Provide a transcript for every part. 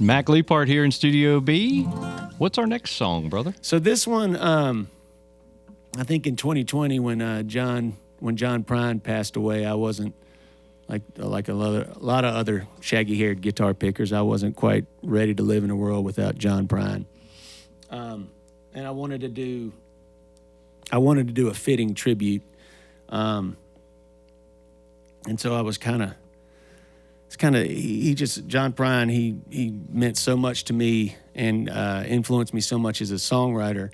Mac Leaphart here in Studio B. What's our next song, brother? So this one, I think in 2020 when John Prine passed away, I wasn't like a lot of other shaggy-haired guitar pickers. I wasn't quite ready to live in a world without John Prine, and I wanted to do a fitting tribute, and so I was kind of. John Prine, he meant so much to me and influenced me so much as a songwriter,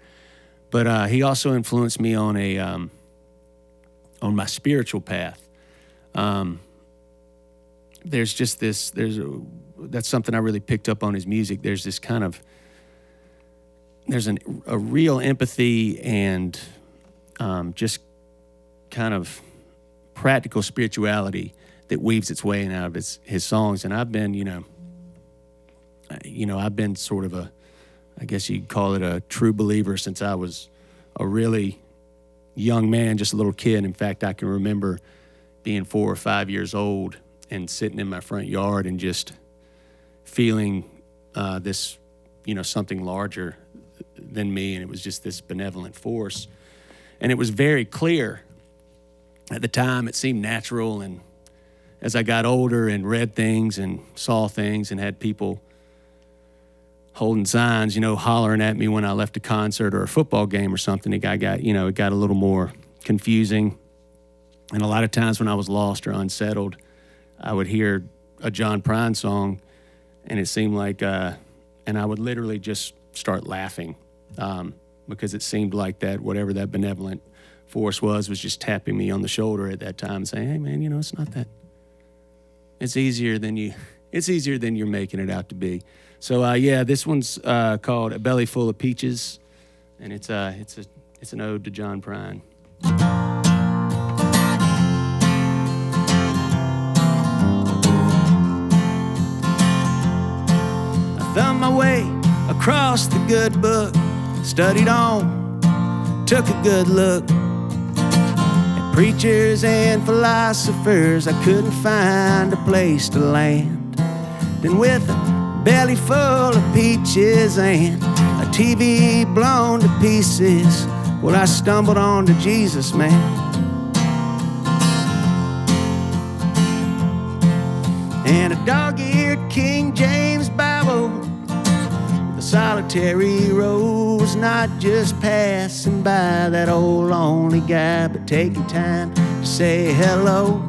but he also influenced me on my spiritual path. That's something I really picked up on his music. There's a real empathy and just kind of practical spirituality that weaves its way in out of his songs. And I've been, I've been sort of I guess you'd call it a true believer since I was a really young man, just a little kid. In fact, I can remember being 4 or 5 years old and sitting in my front yard and just feeling this, something larger than me. And it was just this benevolent force. And it was very clear at the time. It seemed natural. And as I got older and read things and saw things and had people holding signs, hollering at me when I left a concert or a football game or something, it got a little more confusing. And a lot of times when I was lost or unsettled, I would hear a John Prine song, and it seemed like, and I would literally just start laughing because it seemed like that, whatever that benevolent force was just tapping me on the shoulder at that time and saying, hey man, it's not that. It's easier than you're making it out to be. So this one's called A Belly Full of Peaches, and it's an ode to John Prine. I thumbed my way across the good book, studied on, took a good look. Preachers and philosophers, I couldn't find a place to land. Then with a belly full of peaches and a TV blown to pieces, well, I stumbled onto Jesus, man. And a dog-eared King James Bible, the solitary rose, not just passing by that old lonely guy, but taking time to say hello.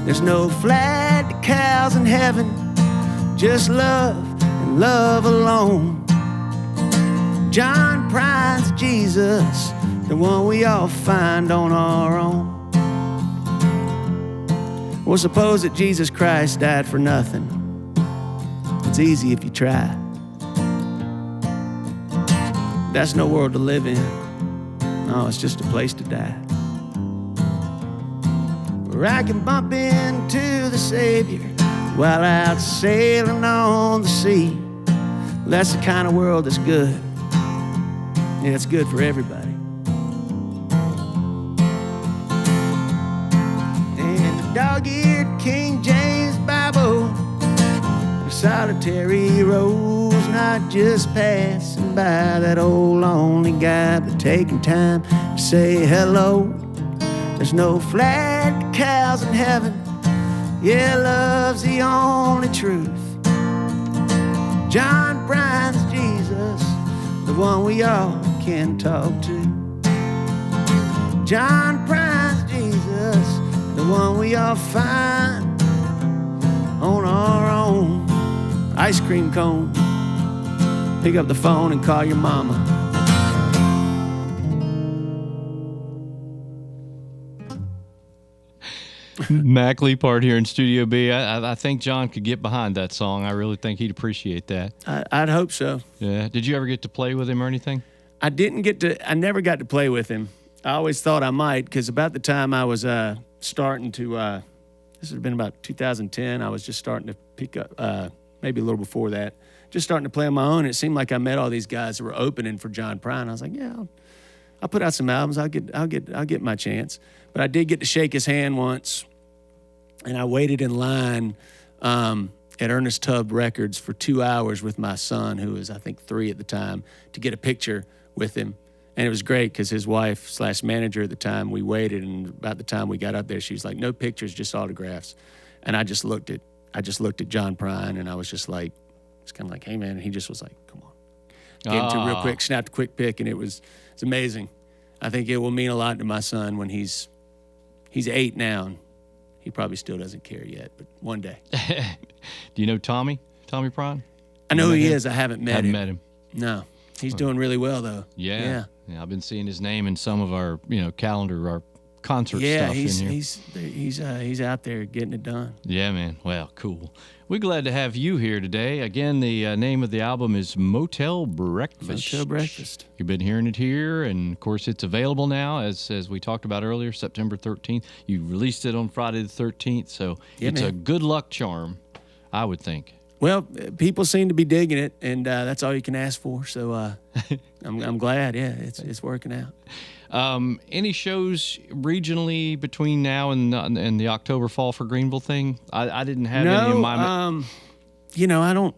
There's no flag to cows in heaven, just love and love alone. John Prine's Jesus, the one we all find on our own. Well, suppose that Jesus Christ died for nothing. It's easy if you try. That's no world to live in. No, it's just a place to die. Where I can bump into the Savior while out sailing on the sea. That's the kind of world that's good. Yeah, it's good for everybody. And the dog-eared King James Bible, a solitary rose, not just passing by that old lonely guy, but taking time to say hello. There's no flag to cows in heaven. Yeah, love's the only truth. John Prine's Jesus, the one we all can talk to. John Prine's Jesus, the one we all find on our own. Ice cream cone. Pick up the phone and call your mama. Mac Leaphart here in Studio B. I think John could get behind that song. I really think he'd appreciate that. I'd hope so. Yeah. Did you ever get to play with him or anything? I never got to play with him. I always thought I might, because about the time I was starting to, this would have been about 2010, I was just starting to pick up, maybe a little before that, just starting to play on my own. It seemed like I met all these guys that were opening for John Prine. I was like, yeah, I'll put out some albums. I'll get my chance. But I did get to shake his hand once, and I waited in line at Ernest Tubb Records for 2 hours with my son, who was, I think, 3 at the time, to get a picture with him. And it was great because his wife/manager at the time, we waited, and about the time we got up there, she was like, "No pictures, just autographs." And I just looked at John Prine, and I was just like, it's kind of like, "Hey man," and he just was like, "Come on." Gave him to real quick, snapped a quick pic, and it's amazing. I think it will mean a lot to my son when he's 8 now, and he probably still doesn't care yet, but one day. Do you know Tommy Prine? I know who he is. I haven't met him. Met him. No. He's doing really well, though. Yeah. I've been seeing his name in some of our, calendar, our concert stuff in here. He's out there getting it done. Yeah, man. Well, cool. We're glad to have you here today. Again, the name of the album is Motel Breakfast. Motel Breakfast. You've been hearing it here, and of course, it's available now, as we talked about earlier, September 13th. You released it on Friday the 13th, so it's a good luck charm, I would think. Well, people seem to be digging it, and that's all you can ask for. So I'm glad. Yeah, it's working out. Any shows regionally between now and the October fall for Greenville thing? I didn't have any in my. I don't.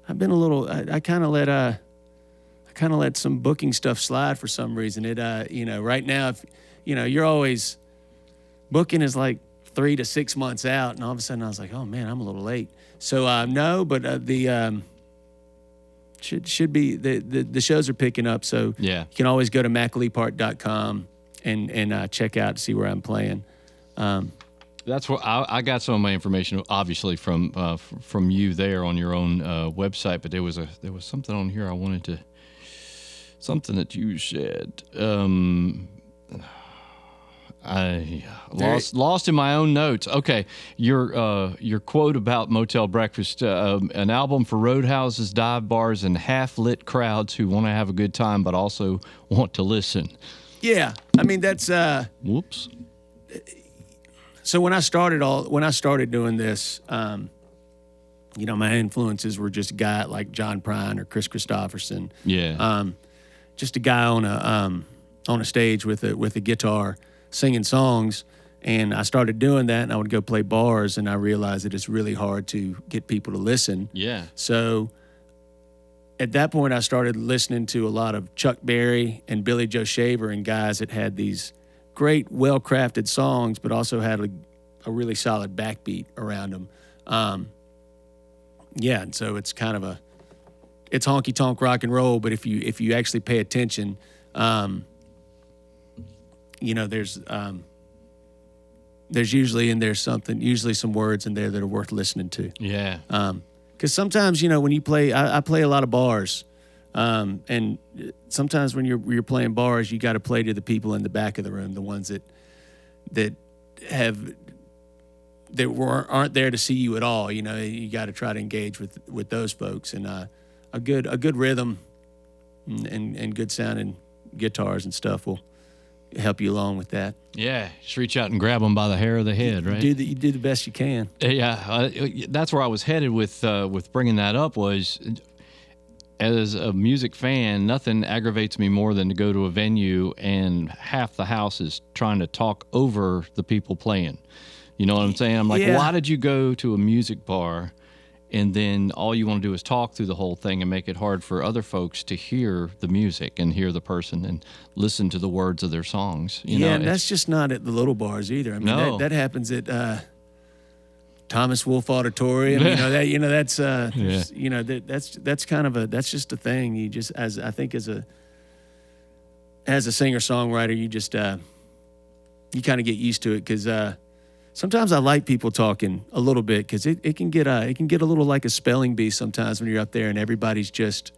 I've been a little. I kind of let some booking stuff slide for some reason. It right now, if you're always booking is like 3 to 6 months out, and all of a sudden I was like, oh man, I'm a little late. So no, but the should be the shows are picking up. So yeah, you can always go to macleaphart.com and check out to see where I'm playing. That's where I got some of my information, obviously from you there on your own website. But there was something on here I wanted to, something that you said. I lost in my own notes. Okay, your quote about Motel Breakfast, an album for roadhouses, dive bars, and half-lit crowds who want to have a good time but also want to listen. Yeah, I mean that's. Whoops. So when I started doing this, my influences were just a guy like John Prine or Chris Christopherson. Yeah. Just a guy on a stage with a guitar, singing songs, and I started doing that, and I would go play bars, and I realized that it's really hard to get people to listen. Yeah. So at that point, I started listening to a lot of Chuck Berry and Billy Joe Shaver and guys that had these great, well-crafted songs, but also had a really solid backbeat around them. And so it's kind of it's honky-tonk rock and roll, but if you actually pay attention, there's usually some words in there that are worth listening to. Yeah. Because sometimes, when you play, I play a lot of bars, and sometimes when you're playing bars, you got to play to the people in the back of the room, the ones that aren't there to see you at all. You got to try to engage with those folks, and a good rhythm and good sounding guitars and stuff will help you along with that. Yeah, just reach out and grab them by the hair of the head, right? You do the best you can. Yeah, that's where I was headed with bringing that up. Was as a music fan, nothing aggravates me more than to go to a venue and half the house is trying to talk over the people playing. You know what I'm saying? I'm like, Why did you go to a music bar and then all you want to do is talk through the whole thing and make it hard for other folks to hear the music and hear the person and listen to the words of their songs? And that's just not at the little bars either. I mean, that happens at Thomas Wolfe Auditorium. That's that's kind of that's just a thing. You just as a singer-songwriter, you just you kind of get used to it because. Sometimes I like people talking a little bit because it can get a little like a spelling bee sometimes when you're up there and everybody's just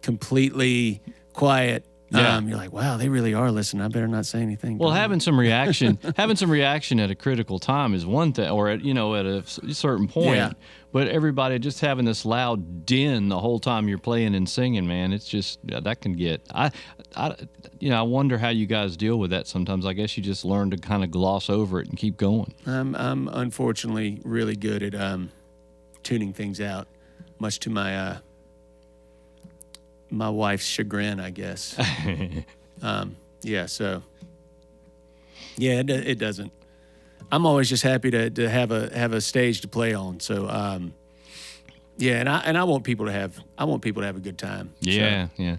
completely quiet. Yeah. You're like, wow, they really are listening. I better not say anything. Well, having some reaction at a critical time is one thing, or at a certain point. Yeah. But everybody just having this loud din the whole time you're playing and singing, man, it's just that can get. I wonder how you guys deal with that sometimes. I guess you just learn to kind of gloss over it and keep going. I'm unfortunately really good at tuning things out, much to my my wife's chagrin, I guess. It doesn't. I'm always just happy to have a stage to play on. So yeah, and I want people to have a good time. Yeah, yeah.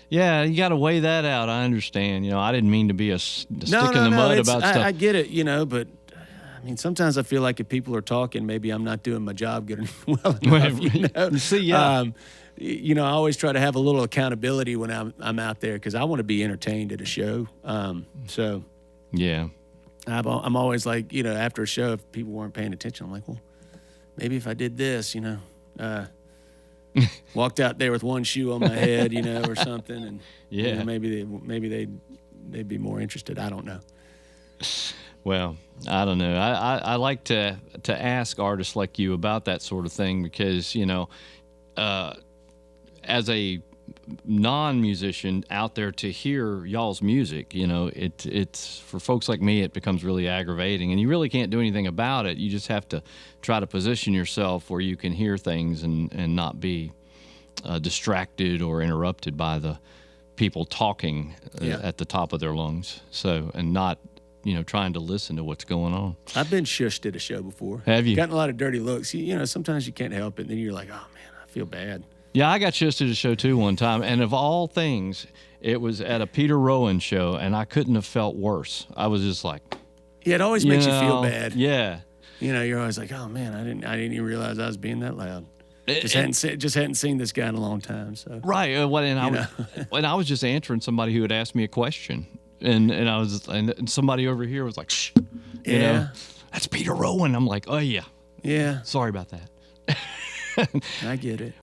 Yeah, you got to weigh that out. I understand. You know, I didn't mean to be a stick in the mud about stuff. I get it, you know, but I mean, sometimes I feel like if people are talking, maybe I'm not doing my job good well enough. You know? See, yeah. You know, I always try to have a little accountability when I'm out there because I want to be entertained at a show. So yeah, I'm always like, you know, after a show, if people weren't paying attention, I'm like, well, maybe if I did this, you know, walked out there with one shoe on my head, you know, or something, and yeah, you know, maybe they'd be more interested. I don't know. Well, I don't know. I like to ask artists like you about that sort of thing because, you know, as a non-musician out there to hear y'all's music, you know, it's for folks like me, it becomes really aggravating, and you really can't do anything about it. You just have to try to position yourself where you can hear things and not be distracted or interrupted by the people talking at the top of their lungs. So, and not, you know, trying to listen to what's going on. I've been shushed at a show before. Have you? Gotten a lot of dirty looks. You know, sometimes you can't help it. And then you're like, oh, man, I feel bad. Yeah, I got shushed at a show, too, one time. And of all things, it was at a Peter Rowan show, and I couldn't have felt worse. I was just like... Yeah, it always makes you feel bad. Yeah. You know, you're always like, oh, man, I didn't even realize I was being that loud. Just hadn't seen this guy in a long time. So right. And I was just answering somebody who had asked me a question. And somebody over here was like, shh, you know, that's Peter Rowan. I'm like, oh, yeah. Yeah. Sorry about that. I get it.